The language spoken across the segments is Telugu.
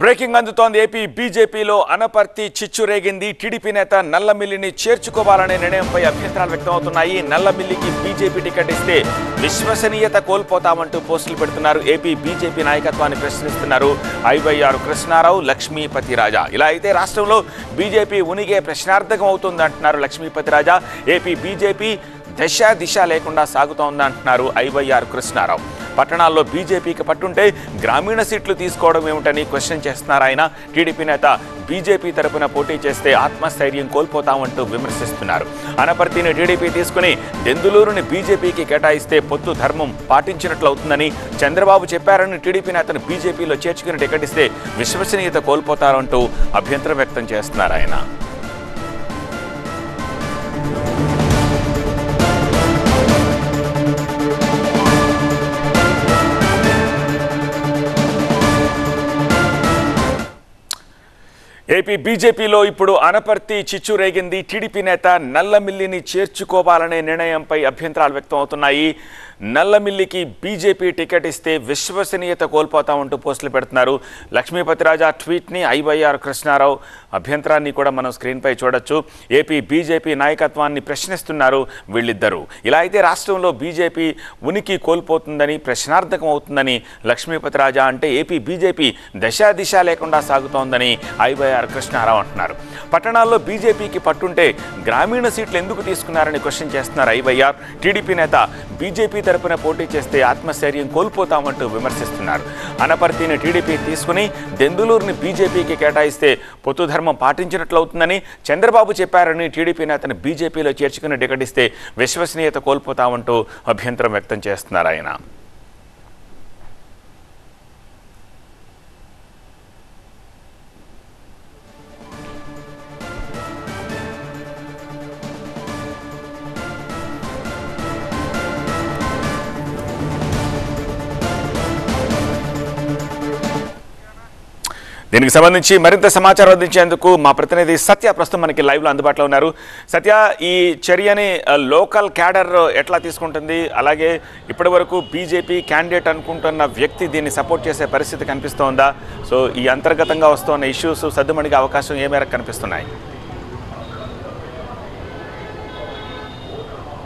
బ్రేకింగ్ అందుతోంది. ఏపీ బీజేపీలో అనపర్తి చిచ్చు రేగింది. టీడీపీ నేత నల్లమిల్లిని చేర్చుకోవాలనే నిర్ణయంపై అభ్యంతరాలు వ్యక్తమవుతున్నాయి. నల్లమిల్లికి బీజేపీ టికెట్ ఇస్తే విశ్వసనీయత కోల్పోతామంటూ పోస్టులు పెడుతున్నారు. ఏపీ బీజేపీ నాయకత్వాన్ని ప్రశ్నిస్తున్నారు ఐవైఆర్ కృష్ణారావు, లక్ష్మీపతి రాజా. ఇలా అయితే రాష్ట్రంలో బీజేపీ ఉనిగే ప్రశ్నార్థకం అవుతుందంటున్నారు లక్ష్మీపతి రాజా. ఏపీ బీజేపీ దిశ లేకుండా సాగుతోందంటున్నారు ఐవైఆర్ కృష్ణారావు. పట్టణాల్లో బీజేపీకి పట్టుంటే గ్రామీణ సీట్లు తీసుకోవడం ఏమిటని క్వశ్చన్ చేస్తున్నారు ఆయన. టీడీపీ నేత బీజేపీ తరపున పోటీ చేస్తే ఆత్మస్థైర్యం కోల్పోతామంటూ విమర్శిస్తున్నారు. అనపర్తిని టీడీపీ తీసుకుని దెందులూరుని బీజేపీకి కేటాయిస్తే పొత్తు ధర్మం పాటించినట్లు అవుతుందని చంద్రబాబు చెప్పారని టీడీపీ నేతను బీజేపీలో చేర్చుకుని టికెట్ ఇస్తే విశ్వసనీయత కోల్పోతారంటూ అభ్యంతరం వ్యక్తం చేస్తున్నారు ఆయన. ఏపీ బీజేపీలో ఇప్పుడు అనపర్తి చిచ్చు రేగింది. టీడీపీ నేత నల్లమిల్లిని చేర్చుకోవాలనే నిర్ణయంపై అభ్యంతరాలు వ్యక్తమవుతున్నాయి. నల్లమిల్లికి బీజేపీ టికెట్ ఇస్తే విశ్వసనీయత కోల్పోతామంటూ పోస్టులు పెడుతున్నారు. లక్ష్మీపతి రాజా ట్వీట్ని, ఐవైఆర్ కృష్ణారావు అభ్యంతరాన్ని కూడా మనం స్క్రీన్పై చూడొచ్చు. ఏపీ బీజేపీ నాయకత్వాన్ని ప్రశ్నిస్తున్నారు వీళ్ళిద్దరూ. ఇలా అయితే రాష్ట్రంలో బీజేపీ ఉనికి కోల్పోతుందని, ప్రశ్నార్థకం అవుతుందని లక్ష్మీపతి రాజా అంటే ఏపీ బీజేపీ దిశ లేకుండా సాగుతోందని ఐవైఆర్ కృష్ణారావు అంటున్నారు. పట్టణాల్లో బీజేపీకి పట్టుంటే గ్రామీణ సీట్లు ఎందుకు తీసుకున్నారని క్వశ్చన్ చేస్తున్నారు ఐవైఆర్. టీడీపీ నేత బీజేపీ తరపున పోటీ చేస్తే ఆత్మస్థైర్యం కోల్పోతామంటూ విమర్శిస్తున్నారు. అనపర్తిని టీడీపీ తీసుకుని దెందులూరుని బీజేపీకి కేటాయిస్తే పొత్తు ధర్మం పాటించినట్లవుతుందని చంద్రబాబు చెప్పారని టీడీపీ నేతను బీజేపీలో చేర్చుకుని టికెట్ ఇస్తే విశ్వసనీయత కోల్పోతామంటూ అభ్యంతరం వ్యక్తం చేస్తున్నారు ఆయన. దీనికి సంబంధించి మరింత సమాచారం అందించేందుకు మా ప్రతినిధి సత్య ప్రస్తుతం మనకి లైవ్లో అందుబాటులో ఉన్నారు. సత్య, ఈ చర్యని లోకల్ క్యాడర్ ఎట్లా తీసుకుంటుంది? అలాగే ఇప్పటి వరకు బీజేపీ క్యాండిడేట్ అనుకుంటున్న వ్యక్తి దీన్ని సపోర్ట్ చేసే పరిస్థితి కనిపిస్తోందా? సో ఈ అంతర్గతంగా వస్తున్న ఇష్యూస్ సద్దుమణిగే అవకాశం ఏ మేరకు కనిపిస్తున్నాయి?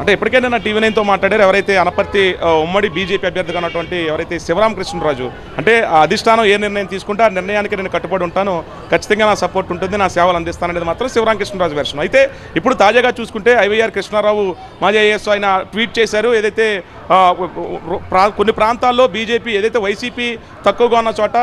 అంటే ఇప్పటికైనా నా టీవీ 9తో మాట్లాడారు ఎవరైతే అనపర్తి ఉమ్మడి బీజేపీ అభ్యర్థిగా ఉన్నటువంటి ఎవరైతే శివరామకృష్ణరాజు, అంటే ఆ అధిష్టానం ఏ నిర్ణయం తీసుకుంటే ఆ నిర్ణయానికి నేను కట్టుబడి ఉంటాను, ఖచ్చితంగా నా సపోర్ట్ ఉంటుంది, నా సేవలు అందిస్తాననేది మాత్రం శివరామకృష్ణరాజు వెర్షన్. అయితే ఇప్పుడు తాజాగా చూసుకుంటే ఐవైఆర్ కృష్ణారావు మాజీ ఐఏఎస్ ఆయన ట్వీట్ చేశారు. ఏదైతే కొన్ని ప్రాంతాల్లో బీజేపీ ఏదైతే వైసీపీ తక్కువగా ఉన్న చోట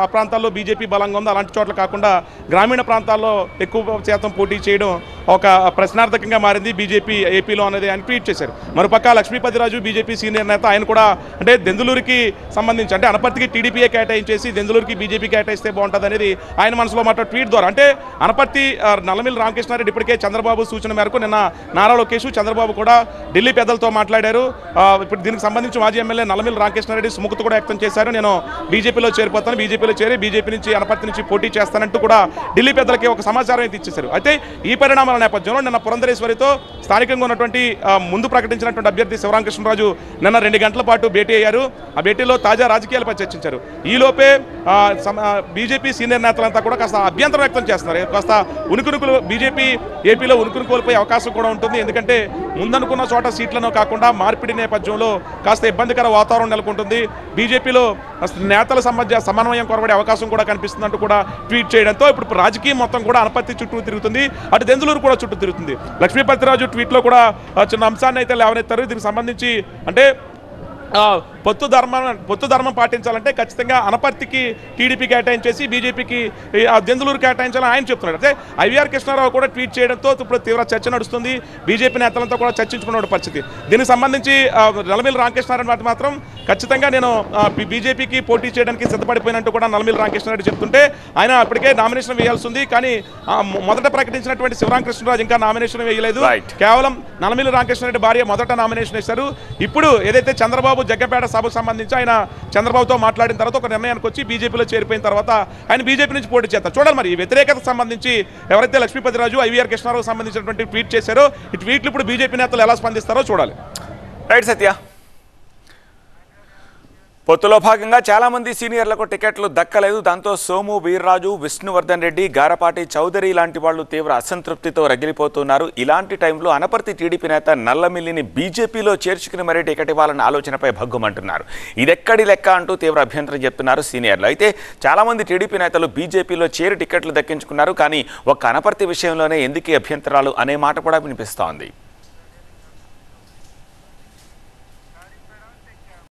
ఆ ప్రాంతాల్లో బీజేపీ బలంగా ఉందో అలాంటి చోట్ల కాకుండా గ్రామీణ ప్రాంతాల్లో ఎక్కువ శాతం పోటీ చేయడం ఒక ప్రశ్నార్థకంగా మారింది బీజేపీ ఏపీలో అనేది ఆయన ట్వీట్ చేశారు. మరోపక్క లక్ష్మీపతిరాజు బీజేపీ సీనియర్ నేత ఆయన కూడా అంటే దెందులూరుకి సంబంధించి అంటే అనపర్తికి టీడీపీఏ కేటాయించేసి దెందులూరుకి బీజేపీ కేటాయిస్తే బాగుంటుంది అనేది ఆయన మనసులో మాట ట్వీట్ ద్వారా. అంటే అనపర్తి నల్లమిల్లి రామకృష్ణారెడ్డి ఇప్పటికే చంద్రబాబు సూచన మేరకు నిన్న నారా లోకేష్ చంద్రబాబు కూడా ఢిల్లీ పెద్దలతో మాట్లాడారు. ఇప్పుడు దీనికి సంబంధించి మాజీ ఎమ్మెల్యే నల్లమిల్లి రామకృష్ణారెడ్డి సుముఖత కూడా వ్యక్తం చేశారు. నేను బీజేపీలో చేరిపోతాను, బీజేపీలో చేరి బీజేపీ నుంచి అనపర్తి నుంచి పోటీ చేస్తానంటూ కూడా ఢిల్లీ పెద్దలకి ఒక సమాచారం అయితే ఇచ్చేశారు. అయితే ఈ పరిణామాల నేపథ్యంలో నిన్న పురంధరేశ్వరితో స్థానికంగా ఉన్నటువంటి ముందు ప్రకటించినటువంటి అభ్యర్థి శివరామకృష్ణరాజు నిన్న 2 గంటల పాటు భేటీ అయ్యారు. ఆ భేటీలో తాజా రాజకీయాలపై చర్చించారు. ఈలోపే బీజేపీ సీనియర్ నేతలంతా కూడా కాస్త అభ్యంతరం వ్యక్తం చేస్తున్నారు. కాస్త ఉనికునుకులు బీజేపీ ఏపీలో ఉనికును కోల్పోయే అవకాశం కూడా ఉంటుంది. ఎందుకంటే ముందనుకున్న చోట సీట్లను కాకుండా మార్పిడి నేపథ్యంలో కాస్త ఇబ్బందికర వాతావరణం నెలకొంటుంది. బీజేపీలో నేతల మధ్య సమన్వయం కొరబడే అవకాశం కూడా కనిపిస్తుందంటూ కూడా ట్వీట్ చేయడంతో ఇప్పుడు రాజకీయం మొత్తం కూడా అనపర్తి చుట్టూ తిరుగుతుంది, అటు దెందులూరు కూడా చుట్టూ తిరుగుతుంది. లక్ష్మీపతిరాజు ట్వీట్లో కూడా చిన్న అంశాన్ని అయితే లేవనెత్తారు. దీనికి సంబంధించి అంటే పొత్తు ధర్మం పాటించాలంటే ఖచ్చితంగా అనపర్తికి టీడీపీ కేటాయించేసి బీజేపీకి దెందులూరు కేటాయించాలని ఆయన చెప్తున్నాడు. అయితే ఐవీఆర్ కృష్ణారావు కూడా ట్వీట్ చేయడంతో ఇప్పుడు తీవ్ర చర్చ నడుస్తుంది. బీజేపీ నేతలంతా కూడా చర్చించుకున్న పరిస్థితి. దీనికి సంబంధించి నల్లమిల్లి రామకృష్ణారెడ్డి మాత్రం ఖచ్చితంగా నేను బీజేపీకి పోటీ చేయడానికి సిద్ధపడిపోయినట్టు కూడా నల్లమిల్లి రామకృష్ణారెడ్డి చెప్తుంటే ఆయన ఇప్పటికే నామినేషన్ వేయాల్సి ఉంది. కానీ మొదట ప్రకటించినటువంటి శివరామకృష్ణరాజు ఇంకా నామినేషన్ వేయలేదు. కేవలం నల్లమిల్లి రామకృష్ణారెడ్డి భార్య మొదట నామినేషన్ వేశారు. ఇప్పుడు ఏదైతే చంద్రబాబు జగ్గపేట సభకు సంబంధించి ఆయన చంద్రబాబుతో మాట్లాడిన తర్వాత ఒక నిర్ణయానికి వచ్చి బీజేపీలో చేరిపోయిన తర్వాత ఆయన బీజేపీ నుంచి పోటీ చేస్తారు. చూడాలి మరి ఈ వ్యతిరేకత సంబంధించి ఎవరైతే లక్ష్మీపతిరాజు ఐవీఆర్ కృష్ణారావు సంబంధించినటువంటి ట్వీట్ చేశారో ఈ ట్వీట్లు ఇప్పుడు బీజేపీ నేతలు ఎలా స్పందిస్తారో చూడాలి. రైట్ సత్య. పొత్తులో భాగంగా చాలా మంది సీనియర్లకు టికెట్లు దక్కలేదు. దాంతో సోము వీర్రాజు, విష్ణువర్ధన్ రెడ్డి, గారపాటి చౌదరి లాంటి వాళ్ళు తీవ్ర అసంతృప్తితో రగిలిపోతున్నారు. ఇలాంటి టైంలో అనపర్తి టీడీపీ నేత నల్లమిల్లిని బీజేపీలో చేర్చుకుని మరీ టికెట్ ఇవ్వాలన్న ఆలోచనపై భగ్గుమంటున్నారు. ఇదెక్కడి లెక్క అంటూ తీవ్ర అభ్యంతరం చెప్తున్నారు సీనియర్లు. అయితే చాలా మంది టీడీపీ నేతలు బీజేపీలో చేరి టికెట్లు దక్కించుకున్నారు. కానీ ఒక్క అనపర్తి విషయంలోనే ఎందుకు అభ్యంతరాలు అనే మాట కూడా వినిపిస్తోంది.